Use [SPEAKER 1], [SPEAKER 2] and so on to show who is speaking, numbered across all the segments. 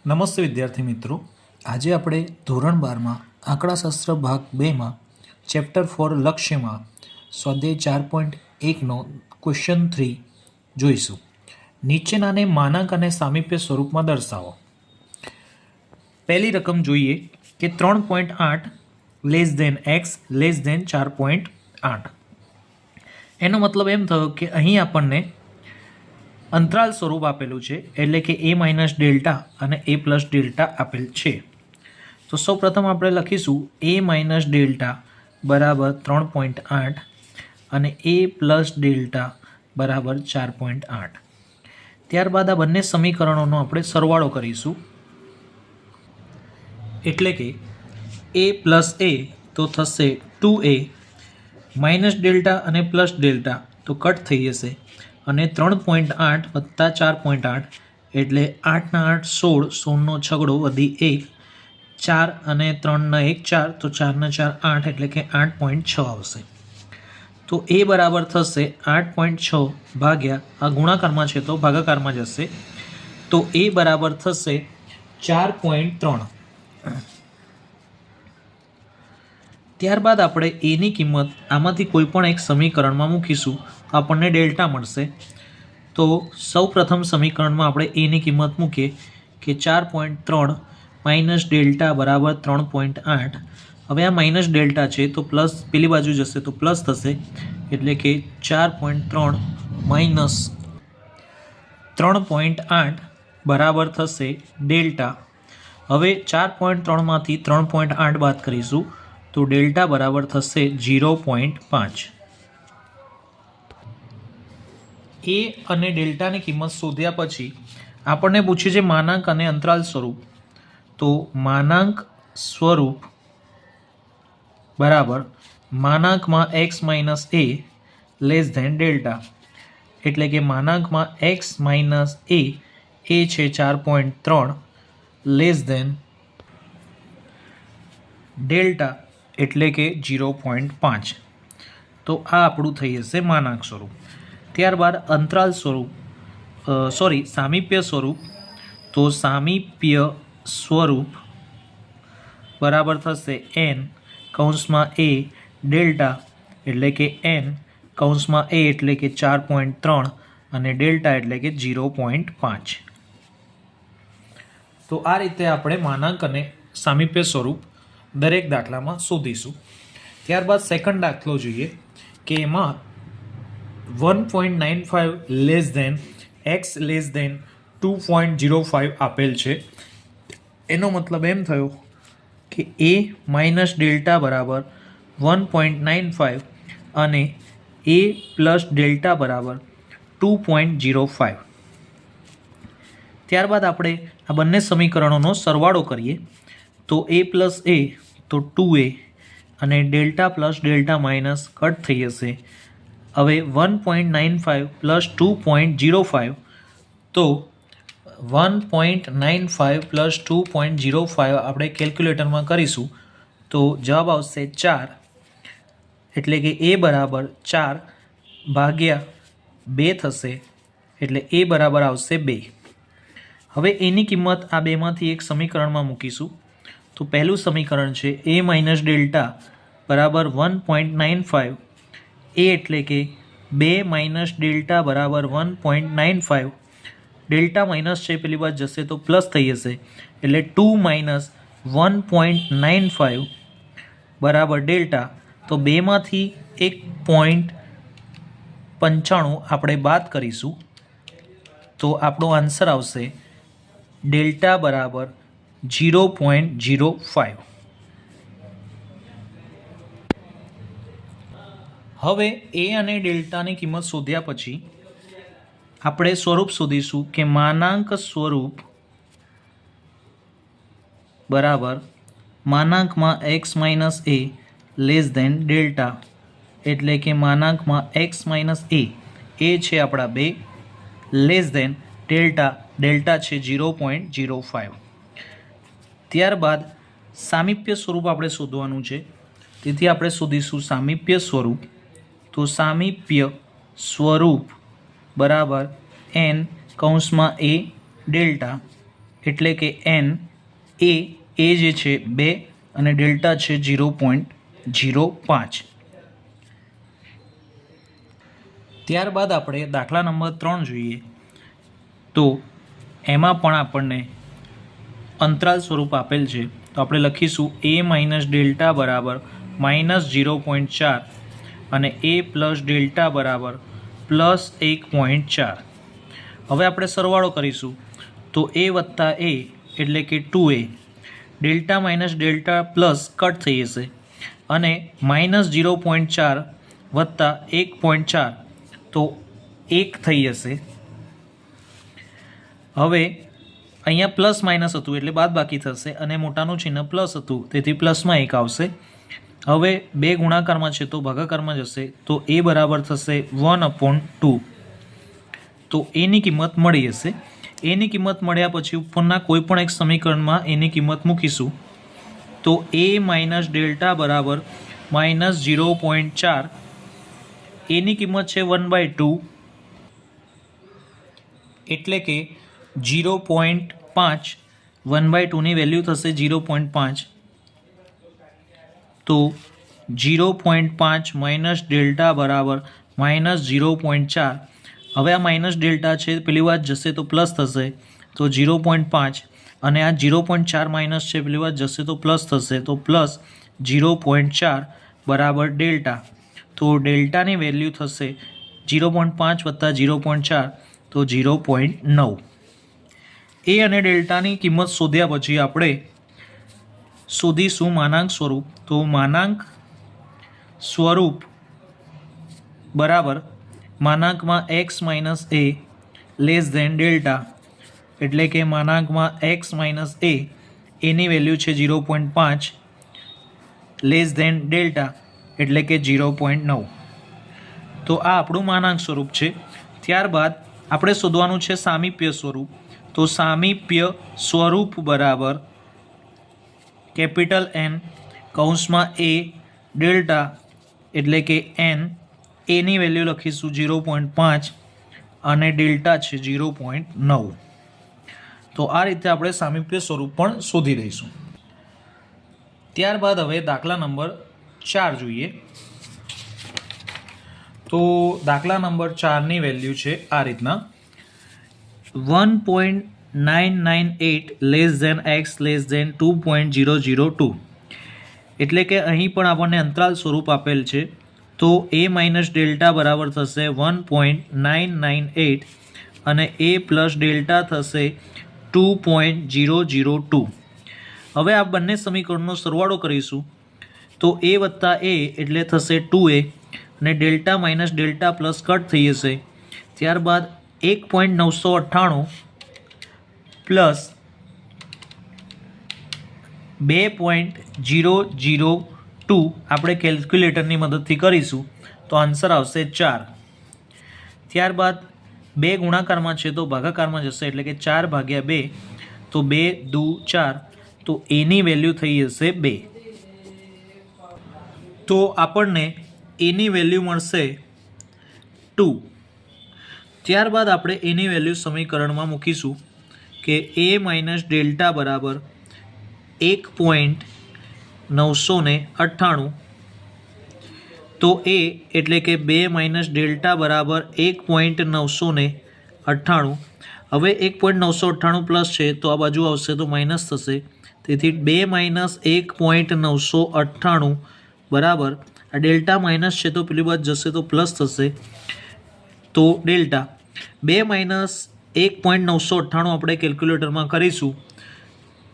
[SPEAKER 1] નમસ્તે વિદ્યાર્થી મિત્રો, આજે આપણે ધોરણ 12માં આંકડાશાસ્ત્ર ભાગ 2માં ચેપ્ટર 4 લક્ષ્યમાં સ્વાધ્યાય 4.1નો ક્વેશ્ચન 3 જોઈશું. નીચેનાને માનાંક અને સામીપ્ય સ્વરૂપમાં દર્શાવો. પહેલી રકમ જોઈએ કે 3.8 less than x less than 4.8. એનો મતલબ એમ થયો કે અહીં આપણને અંતરાલ સ્વરૂપ આપેલું છે, એટલે કે a માઇનસ ડેલ્ટા અને a પ્લસ ડેલ્ટા આપેલ છે. તો સૌપ્રથમ આપણે લખીશું a માઇનસ ડેલ્ટા બરાબર 3.8 અને a પ્લસ ડેલ્ટા બરાબર 4.8. ત્યારબાદ આ બંને સમીકરણોનો આપણે સરવાળો કરીશું, એટલે કે a પ્લસ a તો થશે 2a માઇનસ ડેલ્ટા અને પ્લસ ડેલ્ટા તો કટ થઈ જશે અને 3.8 વત્તા 4.8 એટલે 8 ના 8 16, 16નો છગડો વધી 1, 4 અને 3 ના 1 4 તો 4 ના 4 8 એટલે કે 8.6 આવશે. તો એ બરાબર થશે 8.6 ભાગ્યા આ ગુણાકારમાં છે તો ભાગાકારમાં જશે, તો એ બરાબર થશે 4.3. ત્યારબાદ આપણે એની કિંમત આમાંથી કોઈ પણ એક સમીકરણમાં મૂકીશું, આપણને ડેલ્ટા મળશે. તો સૌ પ્રથમ સમીકરણમાં આપણે એની કિંમત મૂકીએ કે 4.3 માઇનસ ડેલ્ટા બરાબર 3.8. હવે આ માઇનસ ડેલ્ટા છે તો પ્લસ પેલી બાજુ જશે તો પ્લસ થશે, એટલે કે 4.3 માઇનસ 3.8 બરાબર થશે ડેલ્ટા. હવે 4.3માંથી 3.8 બાદ કરીશું તો ડેલ્ટા બરાબર થશે 0.5. એ અને ડેલ્ટાની કિંમત શોધ્યા પછી આપણને પૂછ્યું છે માનાંક અને અંતરાલ સ્વરૂપ. તો માનાંક સ્વરૂપ બરાબર માનાંકમાં x minus a less than delta, એટલે કે માનાંકમાં x માઇનસ a એ છે 4.3 લેસ ધેન ડેલ્ટા એટલે કે 0.5. તો આ આપણું થઈ જશે માનાંક સ્વરૂપ. ત્યારબાદ અંતરાલ સ્વરૂપ સામીપ્ય સ્વરૂપ. તો સામીપ્ય સ્વરૂપ બરાબર થશે n કૌંસમાં a ડેલ્ટા એટલે કે n કૌંસમાં a એટલે કે 4.3 અને ડેલ્ટા એટલે કે 0.5. તો આ રીતે આપણે માનાંક અને સામીપ્ય સ્વરૂપ દરેક દાખલામાં શોધીશું. ત્યારબાદ સેકન્ડ દાખલો જોઈએ કે એમાં 1.95 less than x less than 2.05 આપેલ છે. એનો મતલબ એમ થયો કે a માઇનસ ડેલ્ટા બરાબર 1.95 અને a પ્લસ ડેલ્ટા બરાબર 2.05. ત્યારબાદ આપણે આ બંને સમીકરણોનો સરવાળો કરીએ તો a પ્લસ a તો 2a અને delta plus delta minus cut થઈ જશે. હવે 1.95 પ્લસ 2.05 તો 1.95 પ્લસ 2.05 આપણે કેલ્ક્યુલેટરમાં કરીશું તો જવાબ આવશે 4, એટલે કે a બરાબર 4 ભાગ્યા 2 થશે, એટલે a બરાબર આવશે 2. હવે એની કિંમત આ બેમાંથી એક સમીકરણમાં મૂકીશું. તો પહેલું સમીકરણ છે a માઇનસ ડેલ્ટા બરાબર 1.95, a એટલે કે 2 માઇનસ ડેલ્ટા બરાબર 1.95, ડેલ્ટા માઇનસ છે પેલી બાદ જશે તો પ્લસ થઈ જશે, એટલે 2 માઇનસ 1.95 બરાબર ડેલ્ટા. તો બેમાંથી 1.95 આપણે બાદ કરીશું તો આપણો આન્સર આવશે ડેલ્ટા બરાબર 0.05. હવે એ અને ડેલ્ટાની કિંમત શોધ્યા પછી આપણે સ્વરૂપ શોધીશું કે માનાંક સ્વરૂપ બરાબર માનાંકમાં x minus a less than delta, એટલે કે માનાંકમાં x માઇનસ a છે આપણા 2 લેસ ધેન ડેલ્ટા છે 0.05. ત્યારબાદ સામીપ્ય સ્વરૂપ આપણે શોધવાનું છે, તેથી આપણે શોધીશું સામીપ્ય સ્વરૂપ. તો સામીપ્ય સ્વરૂપ બરાબર n કૌંસમાં a ડેલ્ટા એટલે કે એન એ જે છે 2 અને ડેલ્ટા છે 0.05. ત્યારબાદ આપણે દાખલા નંબર 3 જોઈએ તો એમાં પણ આપણને અંતરાલ સ્વરૂપ આપેલ છે. તો આપણે લખીશું a માઇનસ ડેલ્ટા બરાબર -0.4 અને a પ્લસ ડેલ્ટા બરાબર +1.4. હવે આપણે સરવાળો કરીશું તો a વત્તા a એટલે કે 2a, delta minus delta plus cut થઈ જશે અને -0.4 વત્તા 1.4 તો 1 થઈ જશે. હવે અહીંયા પ્લસ માઇનસ હતું એટલે બાદ બાકી થશે અને મોટાનું ચિહ્ન પ્લસ હતું તેથી પ્લસમાં 1 આવશે. હવે 2 ગુણાકારમાં છે તો ભાગાકારમાં જશે તો a બરાબર થશે 1/2. તો એની કિંમત મળી જશે. એની કિંમત મળ્યા પછી ઉપરના કોઈ પણ એક સમીકરણમાં એની કિંમત મૂકીશું તો a માઇનસ ડેલ્ટા બરાબર -0.4, એની કિંમત છે 1/2 એટલે કે 0.5. 1/2ની વેલ્યુ થશે 0.5. તો 0.5 માઇનસ ડેલ્ટા બરાબર -0.4. હવે આ માઇનસ ડેલ્ટા છે પેલી વાત જશે તો પ્લસ થશે તો 0.5 અને આ 0.4 માઇનસ છે પેલી વાત જશે તો પ્લસ થશે તો પ્લસ 0.4 બરાબર ડેલ્ટા. તો ડેલ્ટાની વેલ્યુ થશે 0.5 વત્તા 0.4 તો 0.9. એ અને ડેલ્ટાની કિંમત શોધ્યા પછી આપણે શોધીશું માનાંક સ્વરૂપ. તો માનાંક સ્વરૂપ બરાબર માનાંકમાં x minus a less than delta એટલે કે માનાંકમાં x માઇનસ a એની વેલ્યુ છે 0.5 લેસ ધેન ડેલ્ટા એટલે કે 0.9. તો આ આપણું માનાંક સ્વરૂપ છે. ત્યારબાદ આપણે શોધવાનું છે સામીપ્ય સ્વરૂપ. તો સામીપ્ય સ્વરૂપ બરાબર કેપિટલ N કૌંસમાં a ડેલ્ટા એટલે કે n, એની વેલ્યુ લખીશું 0.5 અને ડેલ્ટા છે 0.9. તો આ રીતે આપણે સામીપ્ય સ્વરૂપ પણ શોધી લઈશું. ત્યારબાદ હવે દાખલા નંબર 4 જોઈએ. તો દાખલા નંબર 4ની વેલ્યુ છે આ રીતના 1.998 less than x less than 2.002. એટલે કે અહીં પણ આપણને અંતરાલ સ્વરૂપ આપેલ છે. તો a માઇનસ ડેલ્ટા બરાબર થશે 1.998 અને a પ્લસ ડેલ્ટા થશે 2.002. હવે આ બંને સમીકરણનો સરવાળો કરીશું તો a વત્તા a એટલે થશે 2a અને delta minus delta plus cut થઈ જશે. ત્યારબાદ 1.998 પ્લસ 2.002 આપણે કેલ્ક્યુલેટરની મદદથી કરીશું તો આન્સર આવશે 4. ત્યારબાદ 2 ગુણાકારમાં છે તો ભાગાકારમાં જશે એટલે કે 4/2 તો 2 દુ 4 તો એની વેલ્યુ થઈ જશે 2. તો આપણને એની વેલ્યુ મળશે 2. ત્યારબાદ આપણે એની વેલ્યુ સમીકરણમાં મૂકીશું કે a માઇનસ ડેલ્ટા બરાબર 1.998. તો a એટલે કે 2 માઇનસ ડેલ્ટા બરાબર 1.998. હવે 1.998 પ્લસ છે તો આ બાજુ આવશે તો માઇનસ થશે તેથી 2 માઇનસ 1.998 બરાબર આ ડેલ્ટા માઇનસ છે તો પેલી બાજુ જશે તો પ્લસ થશે તો ડેલ્ટા 2 માઇનસ 1.998 આપણે કેલ્ક્યુલેટરમાં કરીશું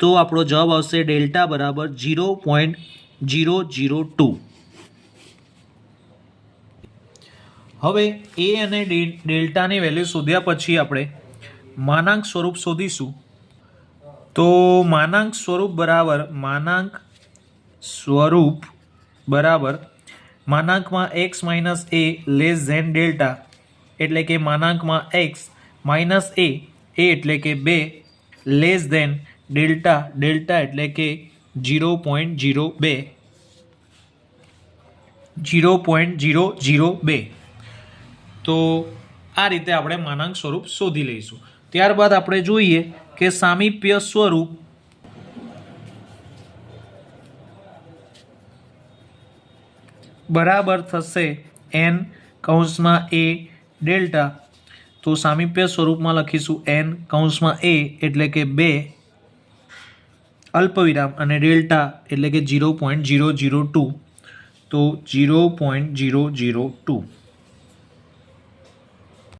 [SPEAKER 1] તો આપણો જવાબ આવશે ડેલ્ટા બરાબર 0.002. હવે એ અને ડેલ્ટાની વેલ્યુ શોધ્યા પછી આપણે માનાંક સ્વરૂપ શોધીશું. તો માનાંક સ્વરૂપ બરાબર માનાંકમાં x minus a less than delta એટલે કે માનાંકમાં x માઇનસ a એટલે કે 2 લેસ ધેન ડેલ્ટા એટલે કે 0.002. તો આ રીતે આપણે માનાંક સ્વરૂપ શોધી લઈશું. ત્યારબાદ આપણે જોઈએ કે સામીપ્ય સ્વરૂપ બરાબર થશે n કૌંસમાં a ડેલ્ટા. તો સામીપ્ય સ્વરૂપમાં લખીશું n કૌંસમાં a એટલે કે 2 અલ્પવિરામ અને ડેલ્ટા એટલે કે 0.002. તો 0.002